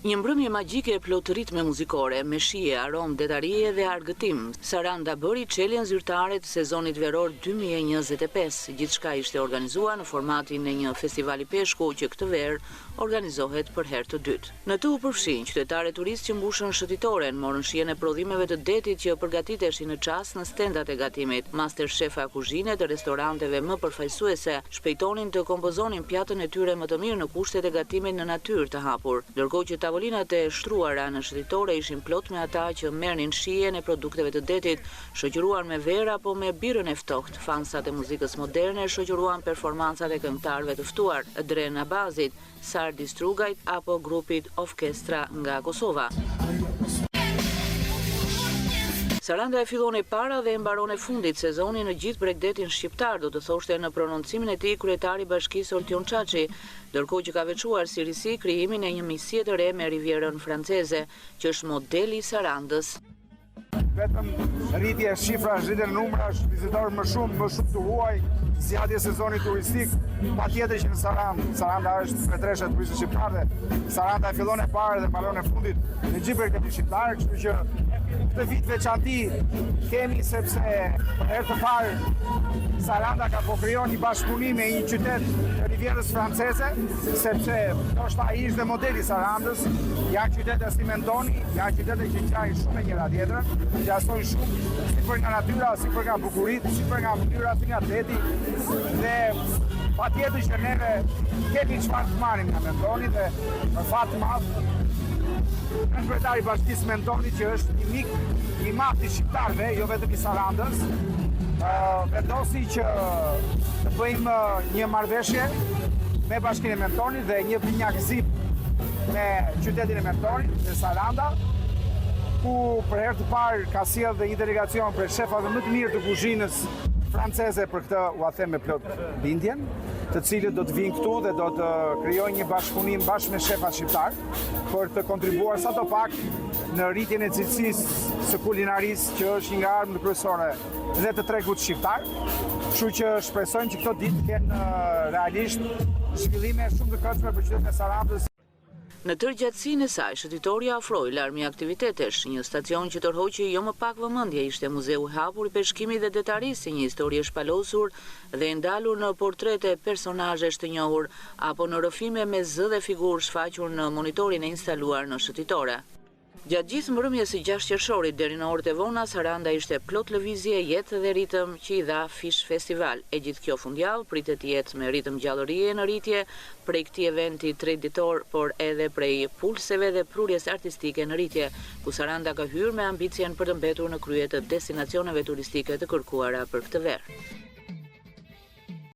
Një mbrëmje magjike e plot ritme muzikore, me shije, aromë, detarie dhe argëtim. Saranda bëri çeljen zyrtare të sezonit veror 2025. Gjithçka ishte organizuar në formatin e një festivali peshku që këtë verë organizohet për herë të dytë. Në të u përfshin qytetarë turistë që mbushën shëtitoren, morën shijen e prodhimeve të detit që përgatiteshin në çast në stendat e gatimit. Master shefa kuzhine të restoranteve më përfaqësuese shpejtonin të kompozonin pjatën e tyre më të mirë në kushtet e gatimit në natyrë të hapur, ndërkohë që tavolinat e shtruara në shëtitore ishin plot me ata që merrnin shijen e produkteve të detit, shoqëruar me verë apo me birën e ftohtë. Fansat e muzikës moderne shoqëruan performancat e këngëtarëve të ftuar, Dren Abazit, Sardi Strugajt apo grupit Orkestra nga Kosova. Saranda e fillon e para dhe e mbaron e fundit sezonin në gjithë bregdetin shqiptar, do të thoshte në prononcimin e tij kryetari i bashkisë Ortion Çaçi, ndërkohë që ka veçuar si risi krijimin e një miqësie të re me Rivierën franceze, që është modeli i Sarandës. Vetëm rritje e shifrash, rritje në numrash, vizitorë më shumë të huaj, zgjatje sezonit turistik, patjetër që në Saranda është pretresha e turistë shqiptare. Saranda e fillon e parë dhe mbaron e fundit në gjithë bregdetin shqiptar, kështu që këtë vit veçanti kemi sepse për herë të parë Saranda ka po krijuar një bashkëpunim me një qytet të Rivierës franceze, sepse ndoshta ai ishte modeli i Sarandës, janë qytete si Mentoni, janë qytete që qajnë shumë e njëra tjetrën, gjasojnë shumë, si për nga natyra, si për nga bukuritë, si për nga mënyra, si nga deti, dhe patjetër që neve kemi çfarë të marrim nga Mentoni dhe në fat të madh kryetari i bashkisë Mentoni, që është një mik i madh i shqiptarëve, jo vetëm i Sarandës, vendosi që të bëjmë një marrëveshje me bashkinë e Mentonit dhe një pinjakëzim me qytetin e Mentonit dhe Saranda, ku për herë të parë ka sjellë dhe një delegacion për shefave më të mirë të kuzhinës franceze, për këtë ua them me plot bindjen, të cilët do të vinë këtu dhe do të krijojnë një bashkëpunim bashkë me shefat shqiptar për të kontribuar sadopak në rritjen e cilësisë së kulinarisë, që është një nga armët kryesore dhe të tregut shqiptar. Kështu që shpresojmë që këto ditë kenë realisht zhvillime shumë të këndshme për qytetin e Sarandës. Në tërgjatësinë e saj, shëtitoria ofroi larmi aktivitetesh. Një stacion që tërhoqi jo më pak vëmendje ishte muzeu i hapur i peshkimit dhe detarisë, një histori e shpalosur dhe e ndalur në portrete personazhesh të njohur apo në rrëfime me zë dhe figurë shfaqur në monitorin e instaluar në shëtitore. Gjatë gjithë mbrëmjes së 6 qershorit deri në orët e vona, Saranda ishte plot lëvizje, jetë dhe ritëm që i dha fish festival. E gjithë kjo fundjavë pritet të jetë me ritëm gjallërie në rritje prej këtij eventi traditor, por edhe prej pulseve dhe prurjes artistike në rritje, ku Saranda ka hyrë me ambicien për të mbetur në krye të destinacioneve turistike të kërkuara për këtë verë.